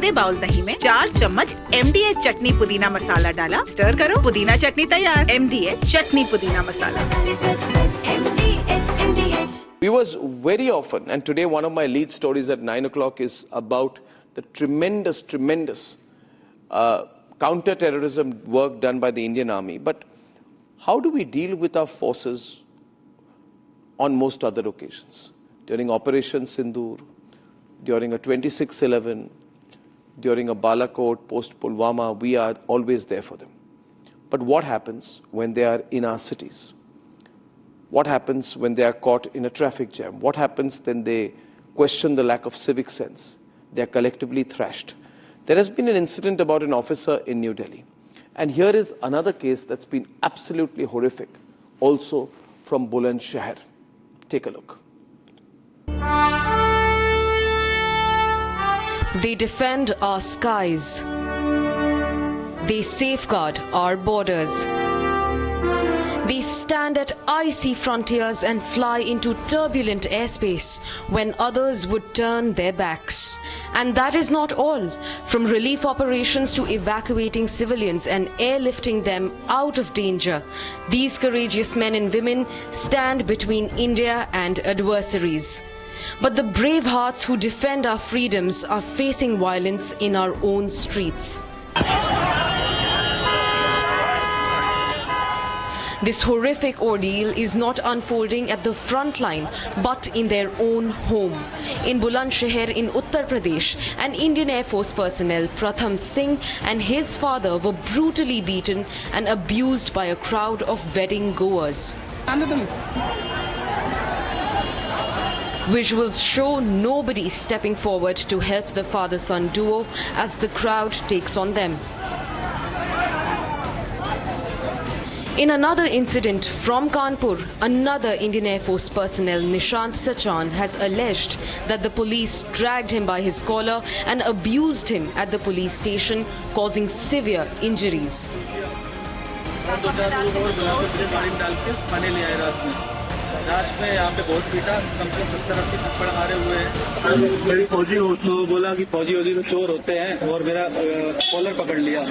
आधे बाउल दही में 4 चम्मच MDH चटनी पुदीना मसाला डाला, स्टर करो, पुदीना चटनी तैयार। MDH चटनी पुदीना मसाला। Viewers, very often, and today one of my lead stories at 9 o'clock is about the tremendous counter-terrorism work done by the Indian Army. But how do we deal with our forces on most other occasions? During Operation Sindoor, during a 26/11, during a Balakot, post-Pulwama, we are always there for them. But what happens when they are in our cities? What happens when they are caught in a traffic jam? What happens when they question the lack of civic sense? They are collectively thrashed. There has been an incident about an officer in New Delhi. And here is another case that's been absolutely horrific, also from Bulandshahr. Take a look. They defend our skies. They safeguard our borders. They stand at icy frontiers and fly into turbulent airspace when others would turn their backs. And that is not all. From relief operations to evacuating civilians and airlifting them out of danger, these courageous men and women stand between India and adversaries. But the brave hearts who defend our freedoms are facing violence in our own streets. This horrific ordeal is not unfolding at the front line, but in their own home. In Bulandshahr in Uttar Pradesh, an Indian Air Force personnel, Pratham Singh, and his father were brutally beaten and abused by a crowd of wedding goers. Visuals show nobody stepping forward to help the father-son duo as the crowd takes on them. In another incident from Kanpur, another Indian Air Force personnel, Nishant Sachan, has alleged that the police dragged him by his collar and abused him at the police station, causing severe injuries. रात में यहाँ पे बहुत पीटा, कम से कम 70-80 थप्पड़ मारे हुए हैं। मेरी फौजी हो तो बोला कि फौजी होगी तो चोर होते हैं, और मेरा कॉलर पकड़ लिया,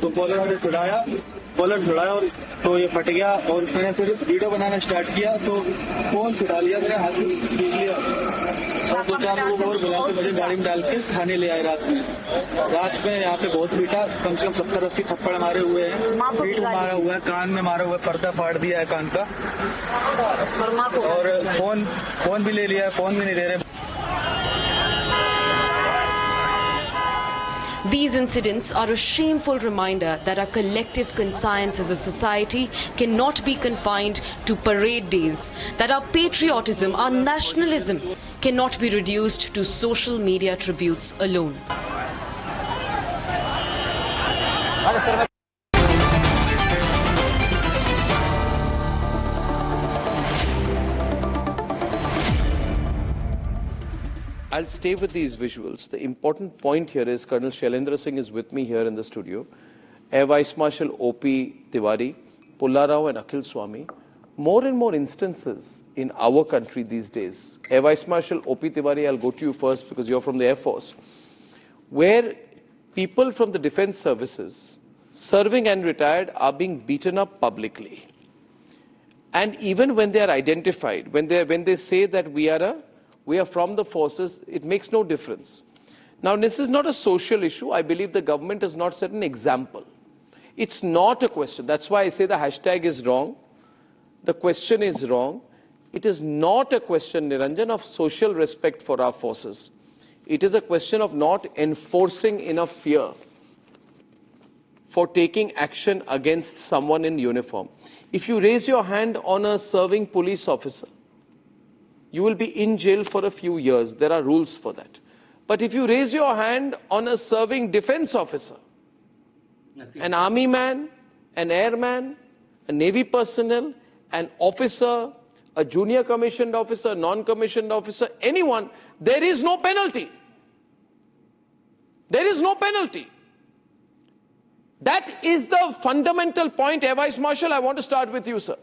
तो कॉलर से छुड़ाया और तो ये फट गया, और मैंने फिर वीडियो बनाना स्टार्ट किया तो फोन छुड़ा लिया, मेरे हाथ में खींच लिया और 2-4 लोग और बुला के मुझे गाड़ी में डाल के थाने ले आए। रात में यहाँ पे बहुत पीटा, कम से कम 70-80 थप्पड़ मारे हुए हैं, पीठ मारा हुआ है, कान में मारा हुआ है, पर्दा फाड़ दिया है कान का, और फोन भी ले लिया है, फोन भी नहीं दे रहे। These incidents are a shameful reminder that our collective conscience as a society cannot be confined to parade days, that our patriotism, our nationalism cannot be reduced to social media tributes alone. I'll stay with these visuals. The important point here is Colonel Shailendra Singh is with me here in the studio. Air Vice Marshal O.P. Tiwari, Pulla Rao and Akhil Swami. More and more instances in our country these days. Air Vice Marshal O.P. Tiwari, I'll go to you first because you're from the Air Force, where people from the defense services, serving and retired, are being beaten up publicly. And even when they are identified, when they say that we are from the forces, it makes no difference. Now, this is not a social issue. I believe the government has not set an example. It's not a question. That's why I say the hashtag is wrong. The question is wrong. It is not a question, Niranjan, of social respect for our forces. It is a question of not enforcing enough fear for taking action against someone in uniform. If you raise your hand on a serving police officer, you will be in jail for a few years. There are rules for that. But if you raise your hand on a serving defense officer, an army man, an airman, a navy personnel, an officer, a junior commissioned officer, non-commissioned officer, anyone, there is no penalty. There is no penalty. That is the fundamental point. Air Vice Marshal, I want to start with you, sir.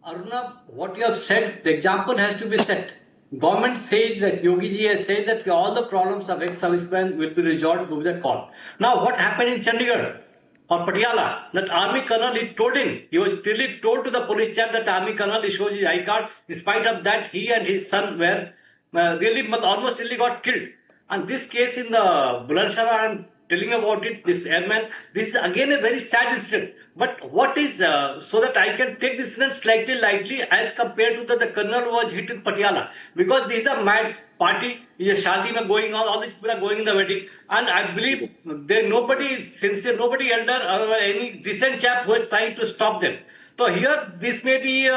Arnab, what you have said, the example has to be set. government says that Yogi ji has said that all the problems of ex-servicemen will be resolved with the call. Now, what happened in Chandigarh or Patiala? That army colonel, he told him, he was clearly told to the police chief that army colonel, he shows his I card. In spite of that, he and his son were really almost really got killed. And this case in the Bulandshahr, I'm telling about it, this airman, this is again a very sad incident. But what is, so that I can take this incident slightly lightly as compared to the colonel who was hit in Patiala. Because this is a mad party, is a shadi mein going on, all these people are going in the wedding. And I believe there nobody is sincere, nobody elder or any decent chap who is trying to stop them. So here, this may be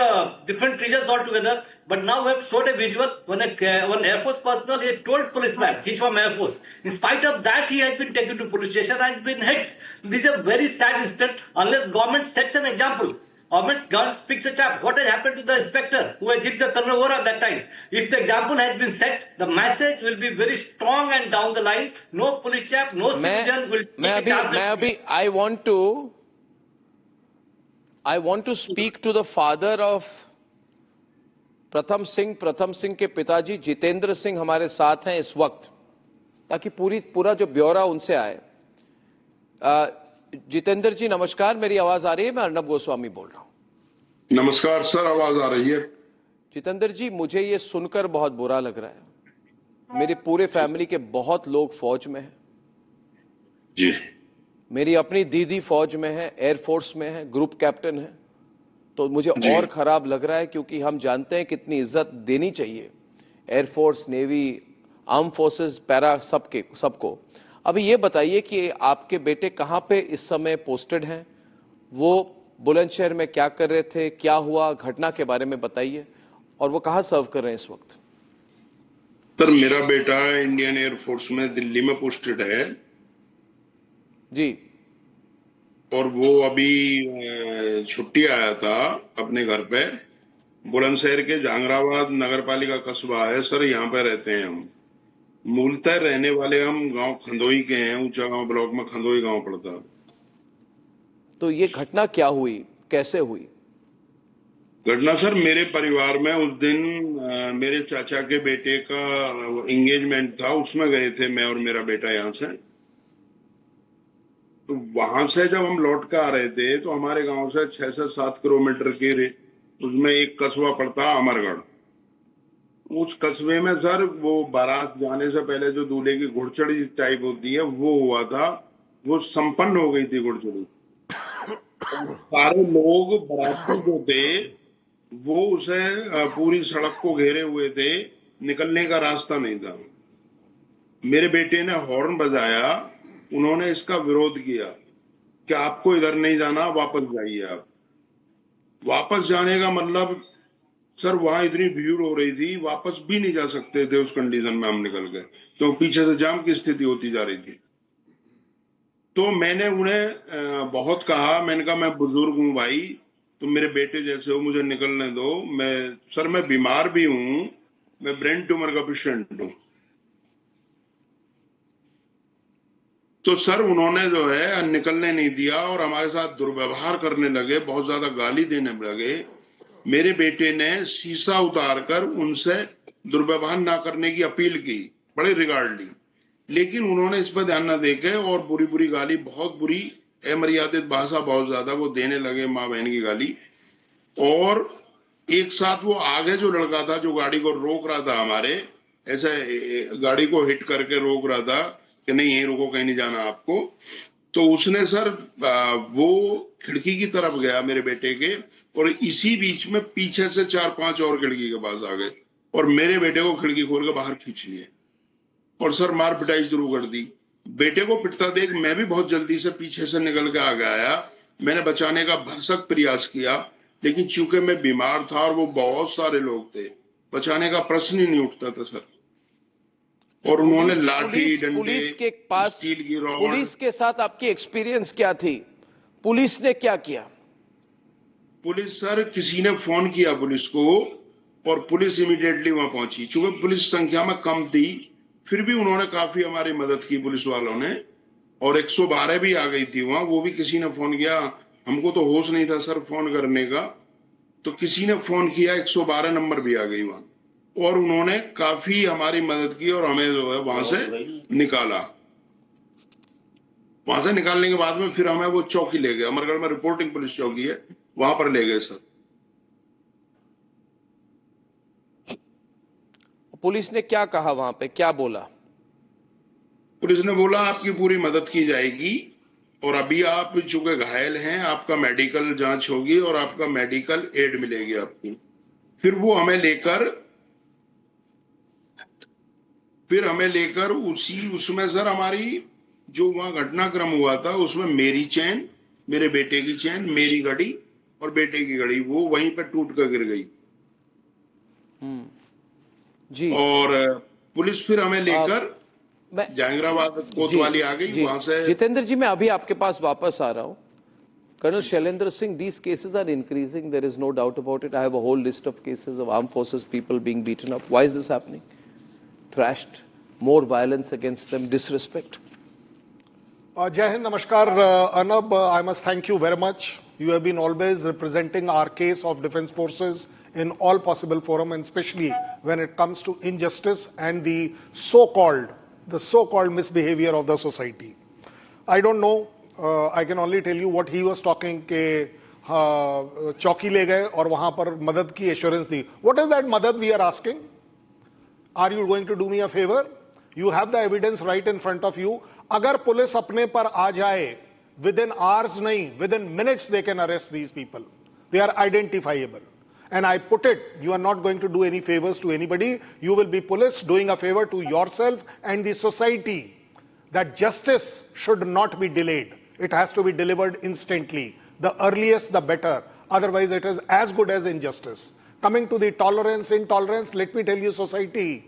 different reasons altogether, but now we have showed a visual when one Air Force personnel he told policeman, he's from Air Force. In spite of that, he has been taken to police station and been hit. This is a very sad incident unless government sets an example. Government speaks a chap. What has happened to the inspector who has hit the colonel over at that time? If the example has been set, the message will be very strong and down the line. No police chap, no citizen will take a chance. I want to speak to the father of प्रथम सिंह के पिताजी जितेंद्र सिंह हमारे साथ हैं इस वक्त, ताकि पूरा जो ब्यौरा उनसे आए। जितेंद्र जी नमस्कार, मेरी आवाज आ रही है? मैं अर्नब गोस्वामी बोल रहा हूँ। नमस्कार सर, आवाज आ रही है? जितेंद्र जी, मुझे ये सुनकर बहुत बुरा लग रहा है। मेरे पूरे फैमिली के बहुत लोग फौज में हैं जी। मेरी अपनी दीदी फौज में है, एयरफोर्स में है, ग्रुप कैप्टन है। तो मुझे और खराब लग रहा है क्योंकि हम जानते हैं कितनी इज्जत देनी चाहिए air force, navy, arm forces, para सबको। अभी ये बताइए कि आपके बेटे कहाँ पे इस समय पोस्टेड हैं, वो बुलंदशहर में क्या कर रहे थे, क्या हुआ, घटना के बारे में बताइए, और वो कहाँ सर्व कर रहे हैं इस वक्त? सर, मेरा बेटा इंडियन एयरफोर्स में दिल्ली में पोस्टेड है जी, और वो अभी छुट्टी आया था अपने घर पे। बुलंदशहर के जहांगीराबाद नगर पालिका कस्बा है सर, यहाँ पे रहते हैं हम। मूलतः रहने वाले हम गांव खंदोई के हैं, ऊंचा गांव ब्लॉक में खंदोई गांव पड़ता है। तो ये घटना क्या हुई, कैसे हुई? घटना सर, मेरे परिवार में उस दिन मेरे चाचा के बेटे का एंगेजमेंट था, उसमें गए थे मैं और मेरा बेटा यहाँ से। तो वहां से जब हम लौट कर आ रहे थे तो हमारे गांव से 6 से 7 किलोमीटर के उसमें एक कस्बा पड़ता अमरगढ़। उस कस्बे में सर वो बारात जाने से पहले जो दूल्हे की घुड़चड़ी टाइप होती है वो हुआ था, वो संपन्न हो गई थी घुड़चड़ी। सारे लोग बाराती जो थे वो उसे पूरी सड़क को घेरे हुए थे, निकलने का रास्ता नहीं था। मेरे बेटे ने हॉर्न बजाया, उन्होंने इसका विरोध किया कि आपको इधर नहीं जाना, वापस जाइए। आप वापस जाने का मतलब सर, वहां इतनी भीड़ हो रही थी, वापस भी नहीं जा सकते थे। उस कंडीशन में हम निकल गए, तो पीछे से जाम की स्थिति होती जा रही थी। तो मैंने उन्हें बहुत कहा, मैंने कहा मैं बुजुर्ग हूं भाई, तुम मेरे बेटे जैसे हो, मुझे निकलने दो। मैं बीमार भी हूं, मैं ब्रेन ट्यूमर का पेशेंट हूं। तो सर उन्होंने जो है निकलने नहीं दिया और हमारे साथ दुर्व्यवहार करने लगे, बहुत ज्यादा गाली देने लगे। मेरे बेटे ने शीशा उतारकर उनसे दुर्व्यवहार ना करने की अपील की, बड़े रिगार्डली, लेकिन उन्होंने इस पर ध्यान न देके और बुरी बुरी गाली, बहुत बुरी अमर्यादित भाषा बहुत ज्यादा वो देने लगे, माँ बहन की गाली। और एक साथ वो आगे जो लड़का था जो गाड़ी को रोक रहा था, हमारे ऐसे गाड़ी को हिट करके रोक रहा था कि नहीं यहीं रुको, कहीं नहीं जाना आपको, तो उसने सर वो खिड़की की तरफ गया मेरे बेटे के, और इसी बीच में पीछे से 4-5 और खिड़की के पास आ गए और मेरे बेटे को खिड़की खोल के बाहर खींच लिए और सर मार पिटाई शुरू कर दी। बेटे को पिटता देख मैं भी बहुत जल्दी से पीछे से निकल के आ गया। मैंने बचाने का भरसक प्रयास किया, लेकिन चूंकि मैं बीमार था और वो बहुत सारे लोग थे, बचाने का प्रश्न ही नहीं उठता था सर। और उन्होंने लाठी, डंडे, पुलिस के पास, स्टील की रॉड। पुलिस के साथ आपकी एक्सपीरियंस क्या थी? पुलिस ने क्या किया? पुलिस सर, किसी ने फोन किया पुलिस को और पुलिस इमीडिएटली वहां पहुंची। चूंकि पुलिस संख्या में कम थी, फिर भी उन्होंने काफी हमारी मदद की पुलिस वालों ने, और 112 भी आ गई थी वहां। वो भी किसी ने फोन किया, हमको तो होश नहीं था सर फोन करने का, तो किसी ने फोन किया, 112 नंबर भी आ गई वहां और उन्होंने काफी हमारी मदद की और हमें जो है वहां से निकाला। वहां से निकालने के बाद में फिर हमें वो चौकी ले गए, अमरगढ़ में रिपोर्टिंग पुलिस चौकी है, वहां पर ले गए सर। पुलिस ने क्या कहा वहां पे, क्या बोला? पुलिस ने बोला आपकी पूरी मदद की जाएगी और अभी आप चूंकि घायल हैं आपका मेडिकल जांच होगी और आपका मेडिकल एड मिलेगी आपको। फिर वो हमें लेकर उसमें सर हमारी जो वहां घटनाक्रम हुआ था उसमें मेरी चेन, मेरे बेटे की चेन, मेरी घड़ी और बेटे की घड़ी वो वहीं पे टूट कर गिर गई। जी। और पुलिस फिर हमें लेकर जहांगीराबाद कोतवाली आ गई वहां से। जितेंद्र जी, मैं अभी आपके पास वापस आ रहा हूं। Colonel Shailendra Singh, these cases are increasing. There is no doubt about it. I have a whole list of cases of armed forces people being beaten up. Why is this happening? Thrashed, more violence against them, disrespect. Jai Hind, Namaskar. Arnab, I must thank you very much. You have been always representing our case of defense forces in all possible forum, and especially when it comes to injustice and the so-called misbehavior of the society. I don't know. I can only tell you what he was talking के चौकी ले गए और वहां पर मदद की assurance the. What is that मदद we are asking? Are you going to do me a favor? You have the evidence right in front of you. अगर पुलिस अपने पर आ जाए, within hours नहीं, within minutes they can arrest these people. They are identifiable. And I put it, you are not going to do any favors to anybody. You will be police doing a favor to yourself and the society. That justice should not be delayed. It has to be delivered instantly. The earliest, the better. Otherwise, it is as good as injustice. Coming to the tolerance, intolerance, let me tell you, society,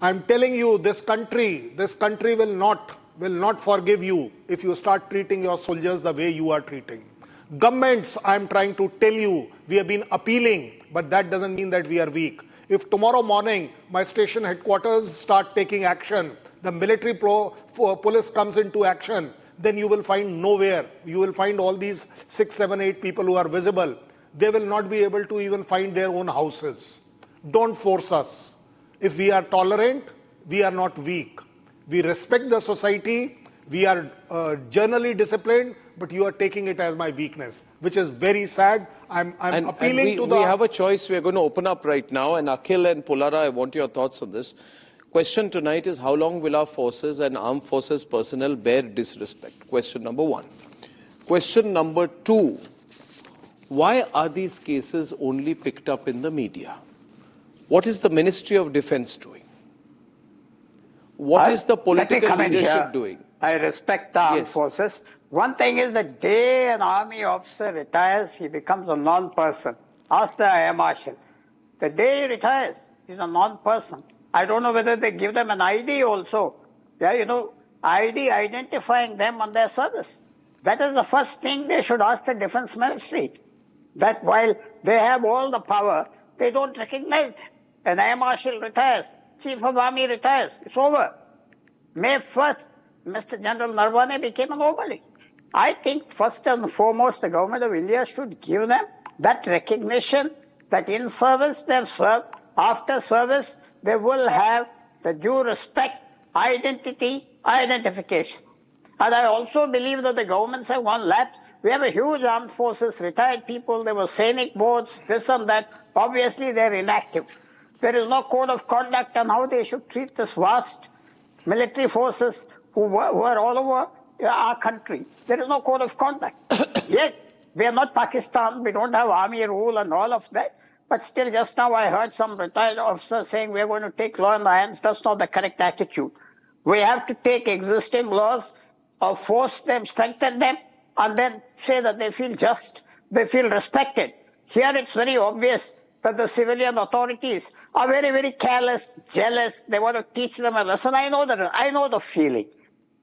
I'm telling you, this country will not forgive you if you start treating your soldiers the way you are treating. Governments, I'm trying to tell you, we have been appealing, but that doesn't mean that we are weak. If tomorrow morning my station headquarters start taking action, the military police comes into action, then you will find nowhere. You will find all these 6, 7, 8 people who are visible. They will not be able to even find their own houses. Don't force us. If we are tolerant, we are not weak. We respect the society. We are generally disciplined, but you are taking it as my weakness, which is very sad. I'm appealing to the... We have a choice. We are going to open up right now. And Akhil and Pulara, I want your thoughts on this. Question tonight is, how long will our forces and armed forces personnel bear disrespect? Question number 1. Question number 2, why are these cases only picked up in the media? What is the Ministry of Defense doing? What is the political leadership doing? I respect the armed forces. One thing is that day an army officer retires, he becomes a non-person. Ask the Air Marshal. The day he retires, he's a non-person. I don't know whether they give them an ID also. Yeah, you know, ID identifying them on their service. That is the first thing they should ask the Defense Ministry. That while they have all the power, they don't recognize them. An Air Marshal retires, Chief of Army retires, it's over. May 1st, Mr. General Narbonne became a nobody. I think first and foremost the government of India should give them that recognition that in service they've served, after service they will have the due respect, identity, identification. And I also believe that the governments have gone lapse. We have a huge armed forces, retired people, there were scenic boards, this and that. Obviously they're inactive. There is no code of conduct on how they should treat this vast military forces who were all over our country. There is no code of conduct. Yes, we are not Pakistan, we don't have army rule and all of that. But still, just now I heard some retired officer saying we are going to take law in the hands. That's not the correct attitude. We have to take existing laws or force them, strengthen them, and then say that they feel just, they feel respected. Here it's very obvious that the civilian authorities are very, very careless, jealous. They want to teach them a lesson. I know the feeling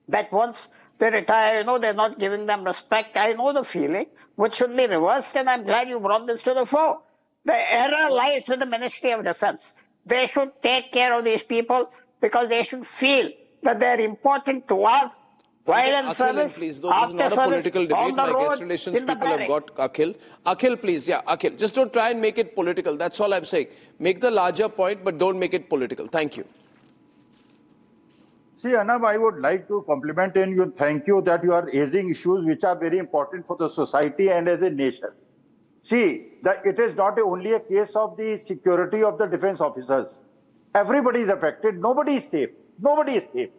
that once they retire, you know, they're not giving them respect. I know the feeling, which should be reversed, and I'm glad you brought this to the fore. The error lies with the Ministry of Defense. They should take care of these people because they should feel that they're important to us While in Akhil, service, please, though, this is after not a service, political on debate. the My road, guest relations in the people have barracks. got Akhil. Akhil, please, yeah, Akhil. Just don't try and make it political. That's all I'm saying. Make the larger point, but don't make it political. Thank you. See, Arnab, I would like to compliment and you thank you that you are raising issues which are very important for the society and as a nation. See, it is not only a case of the security of the defense officers. Everybody is affected. Nobody is safe. Nobody is safe.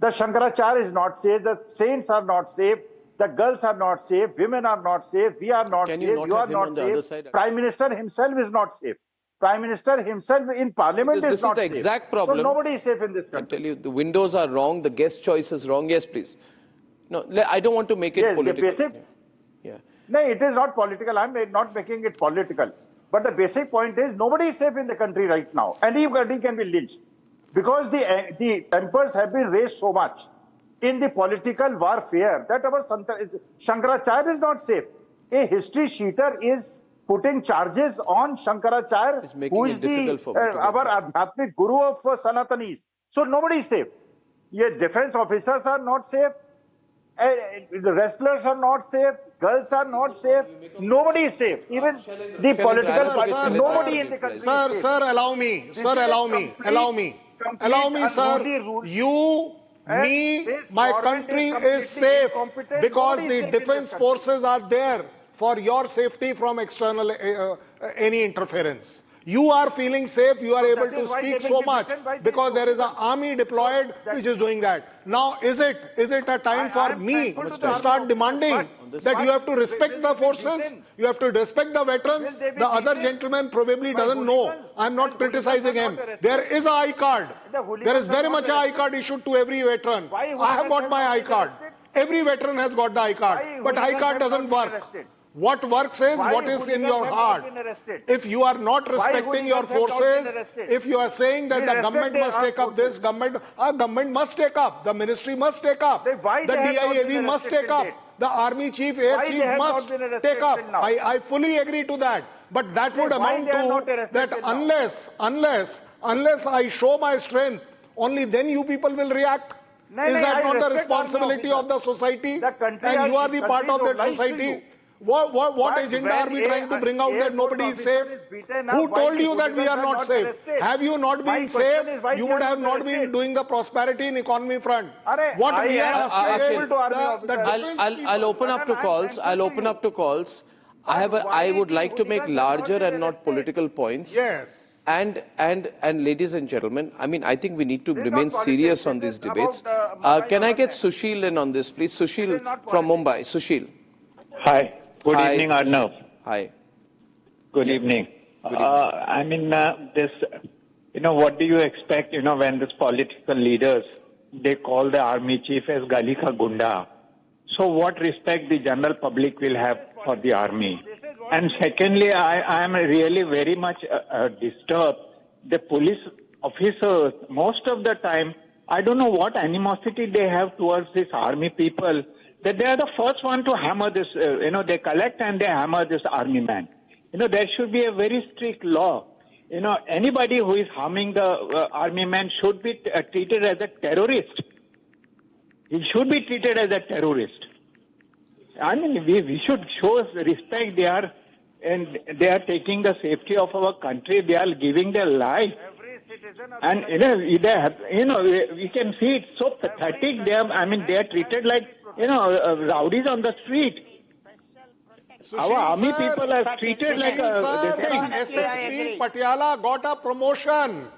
The Shankaracharya is not safe. The saints are not safe. The girls are not safe. Women are not safe. We are not safe. You are have him not on the other safe. side? Prime Minister himself is not safe. Prime Minister himself in Parliament This is not is the safe. exact problem. So nobody is safe in this I country. tell you, the windows are wrong. The guest choice is wrong. Yes, please. No, I don't want to make it political. Yeah. No, it is not political. I'm not making it political. But the basic point is nobody is safe in the country right now. Anybody can be lynched. Because the tempers have been raised so much in the political warfare that our Shankaracharya is not safe. A history sheeter is putting charges on Shankaracharya, who is our Adhyatmic Guru of Sanatanis. So nobody is safe. Your defense officers are not safe. The wrestlers are not safe. Girls are not safe. Nobody is safe. Even the political parties. Nobody in the country is safe. Sir, allow me. Sir, allow me. Allow me, sir. You, me, my country is safe because the defense forces are there for your safety from external any interference. You are feeling safe, you are able to speak so much because there is an army deployed which is doing that. Now, is it a time for me to start demanding that you have to respect the forces, you have to respect the veterans? The other gentleman probably doesn't know. I'm not criticizing him. There is an I card. There is very much an I card issued to every veteran. I have got my I card. Every veteran has got the I card. But I card doesn't work. What works is what is in your heart. If you are not respecting your forces, if you are saying that the government must take up this, government must take up, the ministry must take up, the DIAV must take up, the army chief, air chief must take up. I fully agree to that. But that would amount to that unless I show my strength, only then you people will react. Is that not the responsibility of the society? And you are the part of that society. What agenda are we trying to bring out that nobody is safe? Who told you that we are not safe? Have you not been safe? You would have not been doing the prosperity in economy front. What we are asking is I'll open up to calls. I'll open up to calls. I would like to make larger and not political points. Yes. And ladies and gentlemen, I mean, I think we need to remain serious on these debates. Can I get Sushil in on this, please? Sushil from Mumbai. Sushil. Hi. Good evening, Arnab. Hi. Good evening. I mean, what do you expect, when these political leaders, they call the army chief as Gali Ka Gunda. So what respect the general public will have for the army? And secondly, I am really very much disturbed. The police officers, most of the time, I don't know what animosity they have towards these army people, that they are the first one to hammer this, they collect and they hammer this army man. There should be a very strict law. Anybody who is harming the army man should be treated as a terrorist. He should be treated as a terrorist. I mean, we should show respect. They are taking the safety of our country. They are giving their life. And we can see it's so pathetic. They are treated like rowdies on the street. Our army people are treated like the SSP Patiala got a promotion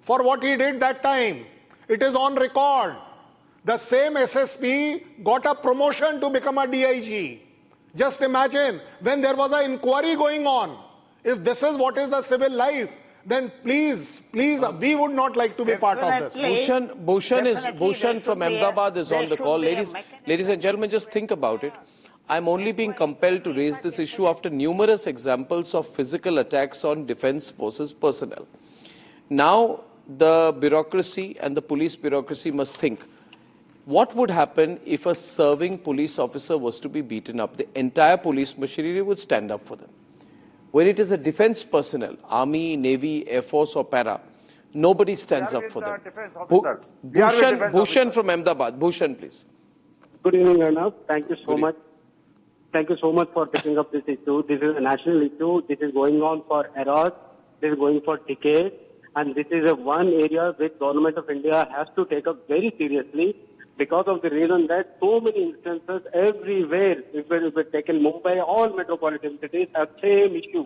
for what he did that time. It is on record. The same SSP got a promotion to become a DIG. Just imagine when there was an inquiry going on. If this is what is the civil life, then please, we would not like to be part of this. Bhushan from Ahmedabad is on the call. Ladies and gentlemen, just think about it. I'm only being compelled to raise this issue after numerous examples of physical attacks on defense forces personnel. Now, the bureaucracy and the police bureaucracy must think, what would happen if a serving police officer was to be beaten up? The entire police machinery would stand up for them. When it is a defense personnel, Army, Navy, Air Force or Para, nobody stands up for them. Bhushan from Ahmedabad. Bhushan, please. Good evening, Arnab. Thank you so Good much. Thank you so much for picking up this issue. This is a national issue. This is going on for eras. This is going for decades. And this is one area which Government of India has to take up very seriously because of the reason that so many instances everywhere, if we take in Mumbai, all metropolitan cities have same issue.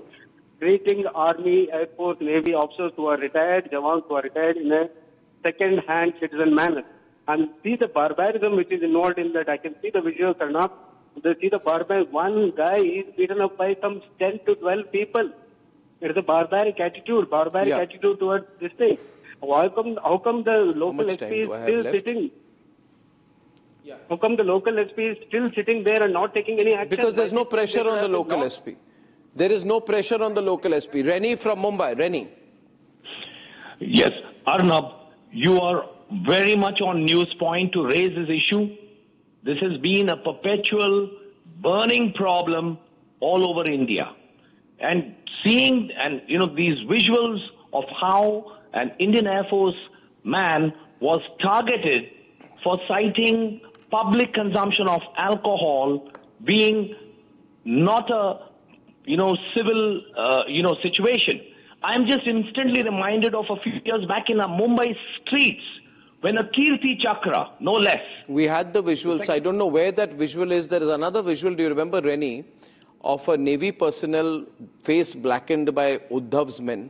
Treating Army, Air Force, Navy officers who are retired, Jawans who are retired in a second-hand citizen manner. And see the barbarism which is involved in that. I can see the visuals, Arnab. See the barbarism. One guy is beaten up by some 10 to 12 people. It is a barbaric attitude towards this thing. How come the local SP is still sitting? Yeah. How come the local SP is still sitting there and not taking any action? Because there's no pressure on the local SP. There is no pressure on the local SP. Rennie from Mumbai. Rennie. Yes, Arnab, you are very much on news point to raise this issue. This has been a perpetual burning problem all over India. And seeing these visuals of how an Indian Air Force man was targeted for citing public consumption of alcohol being not a civil situation. I'm just instantly reminded of a few years back in our Mumbai streets when a Kirti Chakra, no less. We had the visuals. I don't know where that visual is. There is another visual. Do you remember, Rennie, of a Navy personnel face blackened by Uddhav's men?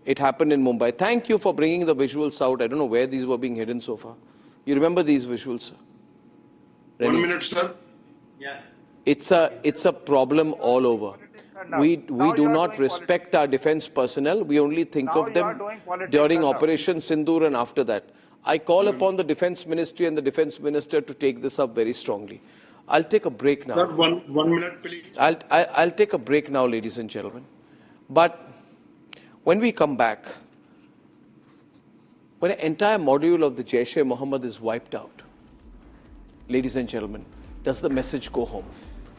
It happened in Mumbai. Thank you for bringing the visuals out. I don't know where these were being hidden so far. You remember these visuals, sir? Rennie? 1 minute, sir. Yeah. It's a problem all over. We do not respect our defense personnel. We only think of them during Operation Sindoor and after that. I call upon the Defense Ministry and the Defense Minister to take this up very strongly. I'll take a break now. Sir, one minute, please. I'll take a break now, ladies and gentlemen. But when we come back, when an entire module of the Jaish-e-Mohammed is wiped out, ladies and gentlemen, does the message go home?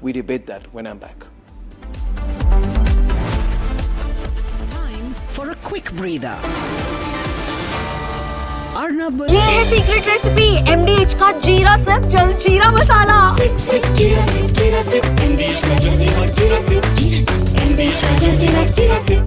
We debate that when I'm back. Time for a quick breather. Arnab ये है secret recipe MDH का जीरा SIP जल जीरा मसाला SIP SIP जीरा SIP MDH का जल जीरा सिप MDH का जल जीरा सिप